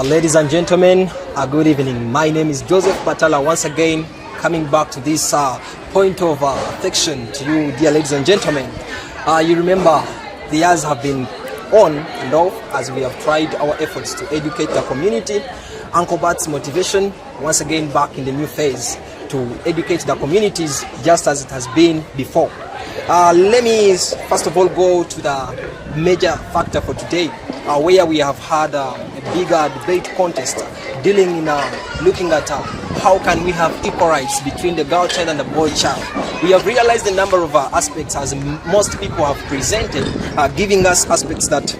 Ladies and gentlemen, good evening. My name is Joseph Patala, once again coming back to this point of affection to you, dear ladies and gentlemen. You remember the years have been on and off as we have tried our efforts to educate the community. Uncle Bart's motivation, once again back in the new phase to educate the communities just as it has been before. Let me first of all go to the major factor for today, where we have had a bigger debate contest dealing in looking at how can we have equal rights between the girl child and the boy child. We have realized a number of aspects, as most people have presented, giving us aspects that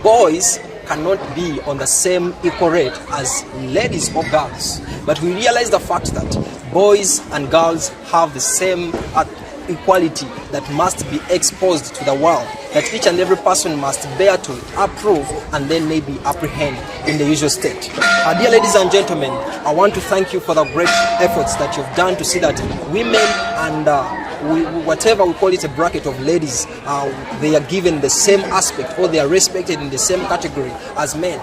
boys cannot be on the same equal rate as ladies or girls. But we realize the fact that boys and girls have the same equality that must be exposed to the world, that each and every person must bear to it, approve, and then maybe apprehend in the usual state. Dear ladies and gentlemen, I want to thank you for the great efforts that you've done to see that women and whatever we call it, a bracket of ladies, they are given the same aspect, or they are respected in the same category as men.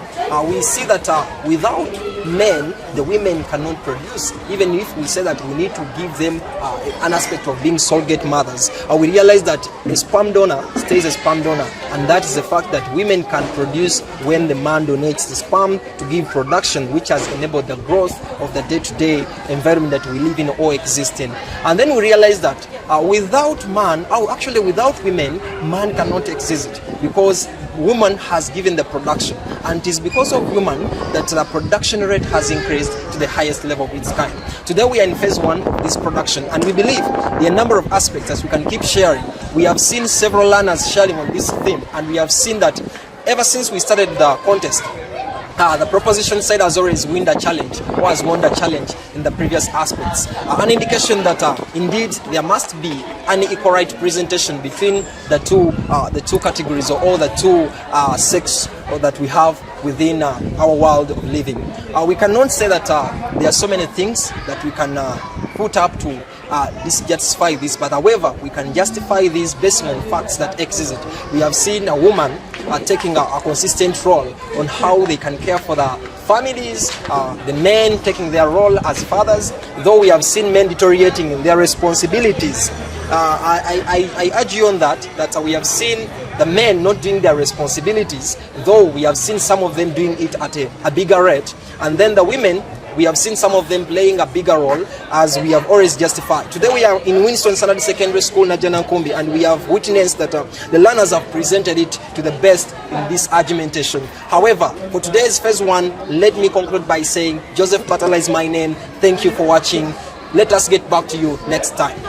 We see that without men, the women cannot produce. Even if we say that we need to give them an aspect of being surrogate mothers, we realize that a sperm donor stays a sperm donor, and that is the fact that women can produce when the man donates the sperm to give production, which has enabled the growth of the day-to-day environment that we live in or exist in. And then we realize that without man, actually without women, man cannot exist, because woman has given the production, and it is because of woman that the production rate has increased to the highest level of its kind. Today we are in phase one, this production, and we believe there are a number of aspects as we can keep sharing. We have seen several learners sharing on this theme, and we have seen that ever since we started the contest, the proposition side has always won the challenge, or has won the challenge in the previous aspects. An indication that indeed there must be an equal right presentation between the two categories, or all the two sex that we have within our world of living. We cannot say that there are so many things that we can put up to justify this, but however, we can justify these based on facts that exist. We have seen a woman taking a consistent role on how they can care for the families, the men taking their role as fathers, though we have seen men deteriorating in their responsibilities. I urge you on that we have seen the men not doing their responsibilities, though we have seen some of them doing it at a bigger rate, and then the women, we have seen some of them playing a bigger role, as we have always justified. Today we are in Winston Salad Secondary School, Najana Nkumbi, and we have witnessed that the learners have presented it to the best in this argumentation. However, for today's phase one, let me conclude by saying Joseph Patala is my name. Thank you for watching. Let us get back to you next time.